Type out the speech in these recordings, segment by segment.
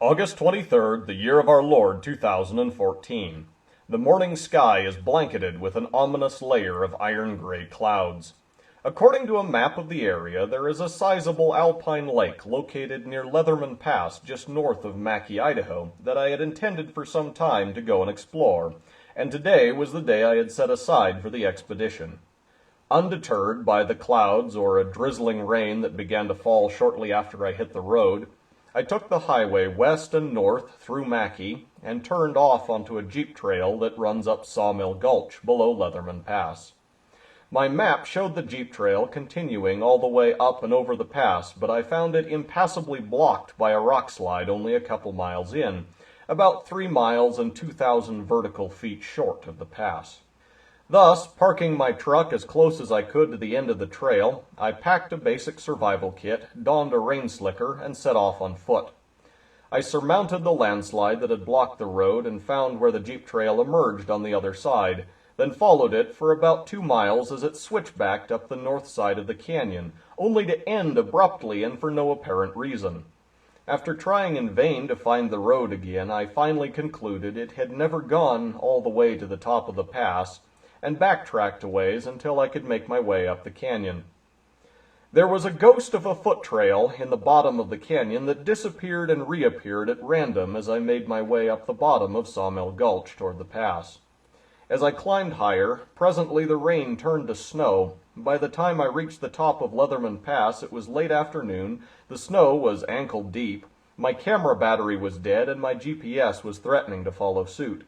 August 23rd, the year of our Lord 2014. The morning sky is blanketed with an ominous layer of iron-gray clouds. According to a map of the area, there is a sizable alpine lake located near Leatherman Pass just north of Mackay, Idaho, that I had intended for some time to go and explore, and today was the day I had set aside for the expedition. Undeterred by the clouds or a drizzling rain that began to fall shortly after I hit the road, I took the highway west and north through Mackay and turned off onto a jeep trail that runs up Sawmill Gulch below Leatherman Pass. My map showed the jeep trail continuing all the way up and over the pass, but I found it impassably blocked by a rock slide only a couple miles in, about 3 miles and 2,000 vertical feet short of the pass. Thus, parking my truck as close as I could to the end of the trail, I packed a basic survival kit, donned a rain slicker, and set off on foot. I surmounted the landslide that had blocked the road and found where the jeep trail emerged on the other side, then followed it for about 2 miles as it switchbacked up the north side of the canyon, only to end abruptly and for no apparent reason. After trying in vain to find the road again, I finally concluded it had never gone all the way to the top of the pass, and backtracked a ways until I could make my way up the canyon. There was a ghost of a foot trail in the bottom of the canyon that disappeared and reappeared at random as I made my way up the bottom of Sawmill Gulch toward the pass. As I climbed higher, presently the rain turned to snow. By the time I reached the top of Leatherman Pass, it was late afternoon, the snow was ankle deep, my camera battery was dead, and my GPS was threatening to follow suit.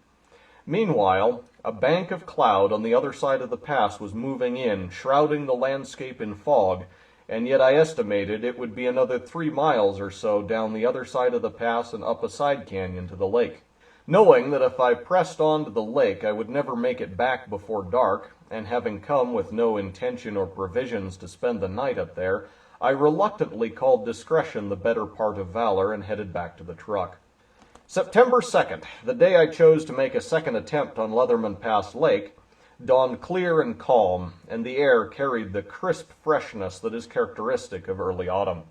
Meanwhile, a bank of cloud on the other side of the pass was moving in, shrouding the landscape in fog, and yet I estimated it would be another 3 miles or so down the other side of the pass and up a side canyon to the lake. Knowing that if I pressed on to the lake I would never make it back before dark, and having come with no intention or provisions to spend the night up there, I reluctantly called discretion the better part of valor and headed back to the truck. September 2nd, the day I chose to make a second attempt on Leatherman Pass Lake, dawned clear and calm, and the air carried the crisp freshness that is characteristic of early autumn.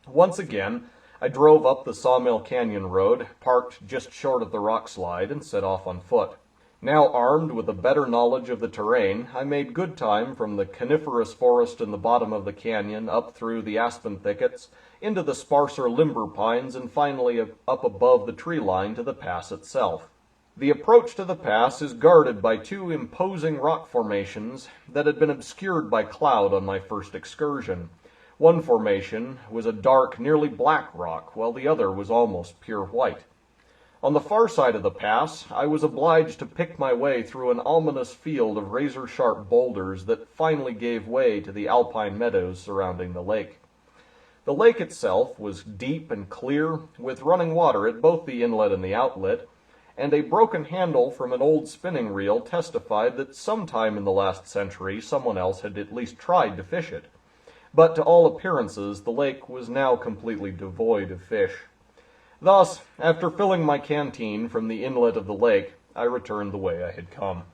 Once again, I drove up the Sawmill Canyon Road, parked just short of the rock slide, and set off on foot. Now armed with a better knowledge of the terrain, I made good time from the coniferous forest in the bottom of the canyon up through the aspen thickets, into the sparser limber pines, and finally up above the tree line to the pass itself. The approach to the pass is guarded by 2 imposing rock formations that had been obscured by cloud on my first excursion. One formation was a dark, nearly black rock, while the other was almost pure white. On the far side of the pass, I was obliged to pick my way through an ominous field of razor-sharp boulders that finally gave way to the alpine meadows surrounding the lake. The lake itself was deep and clear, with running water at both the inlet and the outlet, and a broken handle from an old spinning reel testified that sometime in the last century someone else had at least tried to fish it. But to all appearances the lake was now completely devoid of fish. Thus, after filling my canteen from the inlet of the lake, I returned the way I had come.